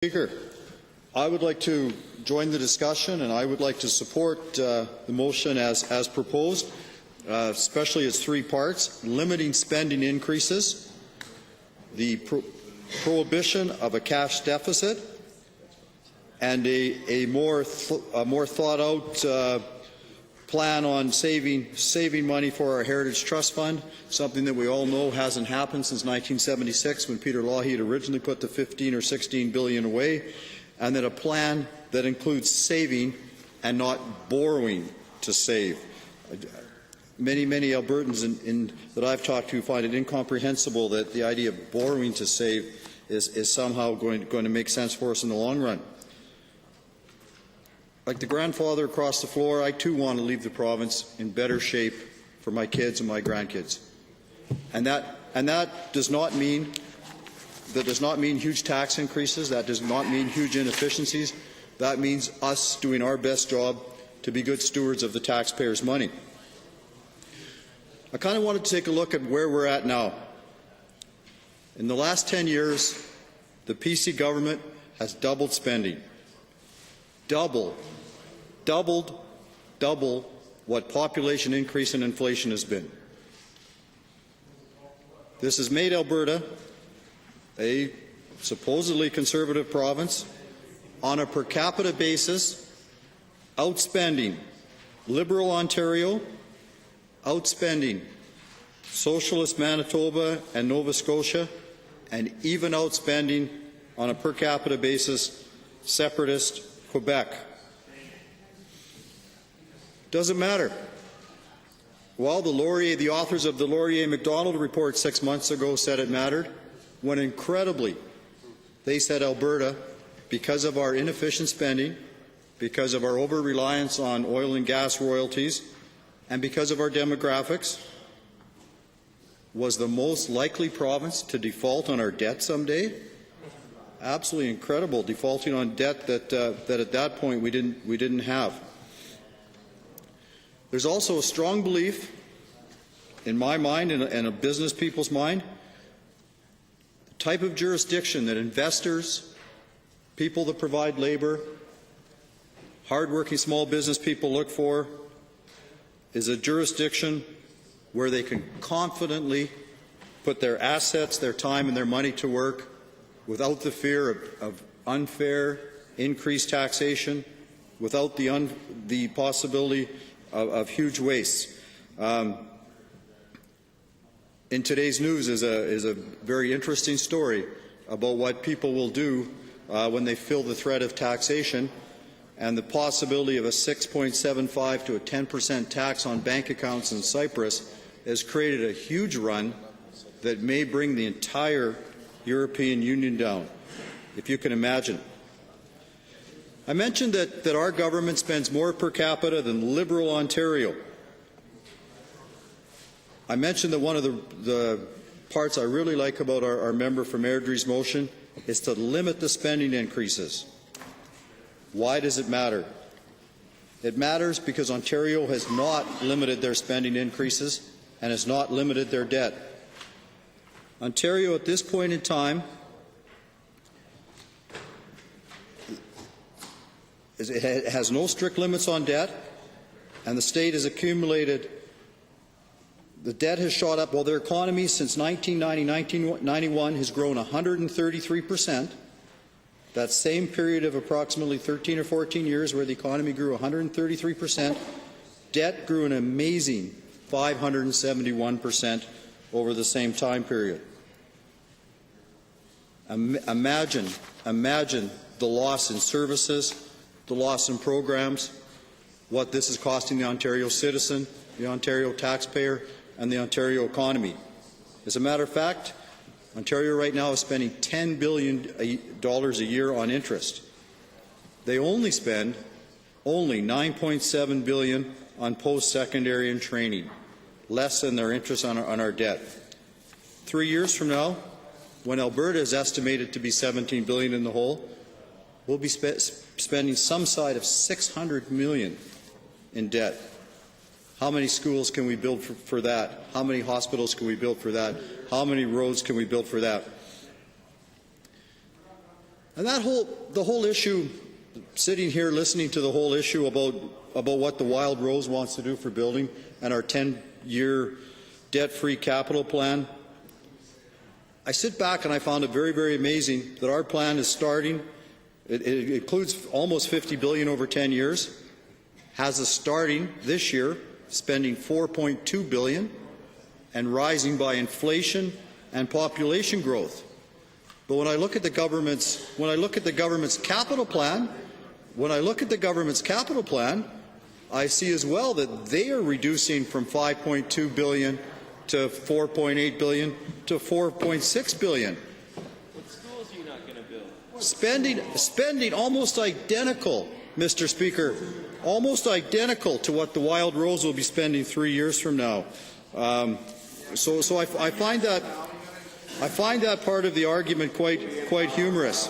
Speaker, I would like to join the discussion, and I would like to support the motion as proposed, especially its three parts: limiting spending increases, the prohibition of a cash deficit, and a more thought-out plan on saving money for our Heritage Trust Fund, something that we all know hasn't happened since 1976 when Peter Lougheed originally put the 15 or 16 billion away, and then a plan that includes saving and not borrowing to save. Many Albertans that I've talked to find it incomprehensible that the idea of borrowing to save is somehow going to make sense for us in the long run. Like the grandfather across the floor, I too want to leave the province in better shape for my kids and my grandkids. And that does not mean huge tax increases. That does not mean huge inefficiencies. That means us doing our best job to be good stewards of the taxpayers' money. I kind of wanted to take a look at where we're at now. In the last 10 years, the PC government has doubled spending. Doubled what population increase and inflation has been. This has made Alberta a supposedly conservative province on a per capita basis, outspending Liberal Ontario, outspending Socialist Manitoba and Nova Scotia, and even outspending on a per capita basis separatist Quebec. Doesn't matter. While the authors of the Laurier-Macdonald report 6 months ago said it mattered, when incredibly they said Alberta, because of our inefficient spending, because of our over-reliance on oil and gas royalties, and because of our demographics, was the most likely province to default on our debt someday. Absolutely incredible, defaulting on debt that at that point we didn't have. There's also a strong belief, in my mind and a business people's mind, the type of jurisdiction that investors, people that provide labor, hardworking small business people look for is a jurisdiction where they can confidently put their assets, their time, and their money to work without the fear of unfair, increased taxation, without the possibility of huge wastes. In today's news is a very interesting story about what people will do when they feel the threat of taxation, and the possibility of a 6.75 to a 10% tax on bank accounts in Cyprus has created a huge run that may bring the entire European Union down, if you can imagine. I mentioned that our government spends more per capita than Liberal Ontario. I mentioned that one of the parts I really like about our member from Airdrie's motion is to limit the spending increases. Why does it matter? It matters because Ontario has not limited their spending increases and has not limited their debt. Ontario, at this point in time, it has no strict limits on debt, and the state has accumulated. The debt has shot up. While their economy since 1991 has grown 133%. That same period of approximately 13 or 14 years where the economy grew 133%, debt grew an amazing 571% over the same time period. Imagine the loss in services, the loss in programs, what this is costing the Ontario citizen, the Ontario taxpayer, and the Ontario economy. As a matter of fact, Ontario right now is spending $10 billion a year on interest. They only spend $9.7 billion on post-secondary and training, less than their interest on our debt. 3 years from now, when Alberta is estimated to be $17 billion in the hole, we'll be spending some side of $600 million in debt. How many schools can we build for that? How many hospitals can we build for that? How many roads can we build for that? And the whole issue, sitting here listening to the whole issue about what the Wild Rose wants to do for building and our 10-year debt-free capital plan, I sit back and I found it very, very amazing that our plan is starting. It includes almost $50 billion over 10 years, has us starting this year spending $4.2 billion and rising by inflation and population growth. But when I look at the government's capital plan, I see as well that they are reducing from $5.2 billion to $4.8 billion to $4.6 billion. What schools are you not going to build? Spending almost identical, Mr. Speaker, almost identical to what the Wild Rose will be spending 3 years from now. So I find that part of the argument quite humorous.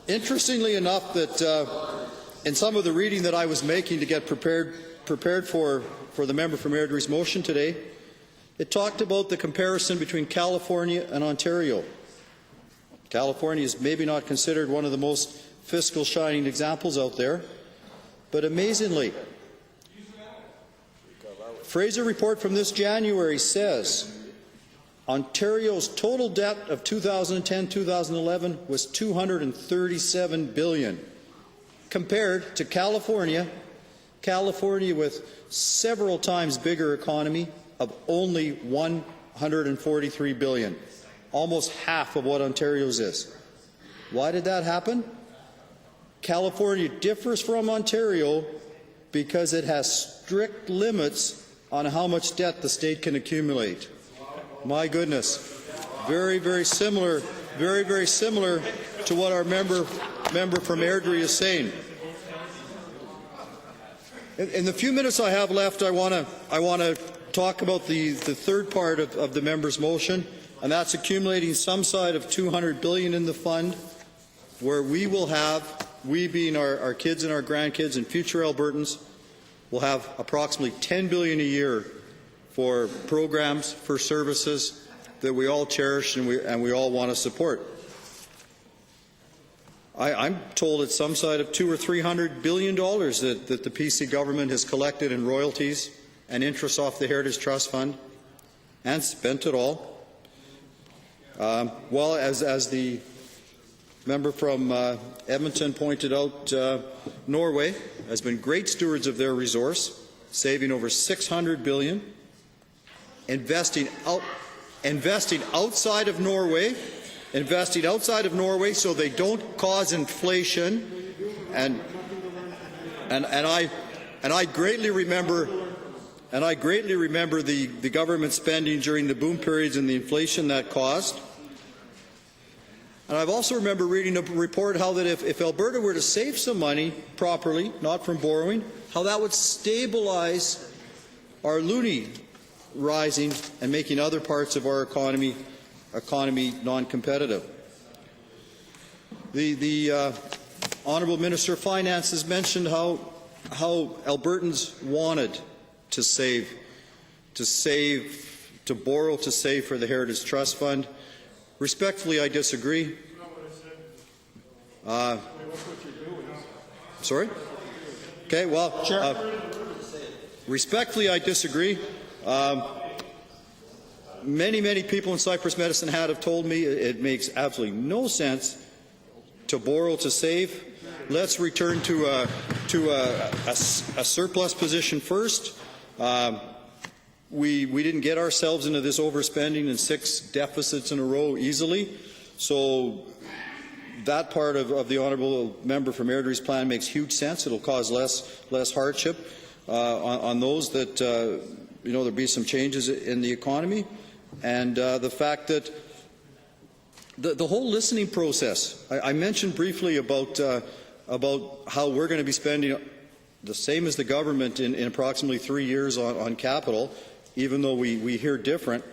Interestingly enough, that in some of the reading that I was making to get prepared for the member from Airdrie's motion today, it talked about the comparison between California and Ontario. California is maybe not considered one of the most fiscal shining examples out there, but amazingly, Fraser report from this January says Ontario's total debt of 2010-2011 was $237 billion, compared to California with several times bigger economy of only $143 billion, almost half of what Ontario's is. Why did that happen? California differs from Ontario because it has strict limits on how much debt the state can accumulate. My goodness, very, very similar to what our member from Airdrie is saying. In the few minutes I have left, I want to talk about the third part of the member's motion, and that's accumulating some side of $200 billion in the fund, where we being our kids and our grandkids and future Albertans, will have approximately $10 billion a year for programs, for services that we all cherish and we all want to support. I'm told it's some side of $200 or $300 billion that the PC government has collected in royalties and interest off the Heritage Trust Fund, and spent it all. Well, as the member from Edmonton pointed out, Norway has been great stewards of their resource, saving over $600 billion, investing outside of Norway so they don't cause inflation, and I greatly remember the government spending during the boom periods and the inflation that caused. And I've also remember reading a report how that if Alberta were to save some money properly, not from borrowing, how that would stabilize our loonie rising and making other parts of our economy non-competitive. The Honourable Minister of Finance has mentioned how Albertans wanted to borrow to save for the Heritage Trust Fund. Respectfully, I disagree. Sorry? Okay, well, respectfully, I disagree. Many people in Cypress-Medicine Hat have told me it makes absolutely no sense to borrow to save. Let's return to a surplus position first. We didn't get ourselves into this overspending and 6 deficits in a row easily, so that part of the honourable member from Airdrie's plan makes huge sense. It'll cause less hardship on those that there'll be some changes in the economy, and the fact that the whole listening process. I mentioned briefly about how we're going to be spending the same as the government in approximately 3 years on capital, even though we hear different.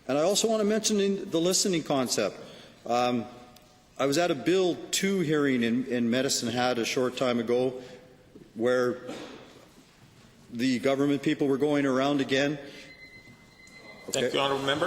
And I also want to mention the listening concept. I was at a Bill 2 hearing in Medicine Hat a short time ago, where the government people were going around again Thank you, honourable member.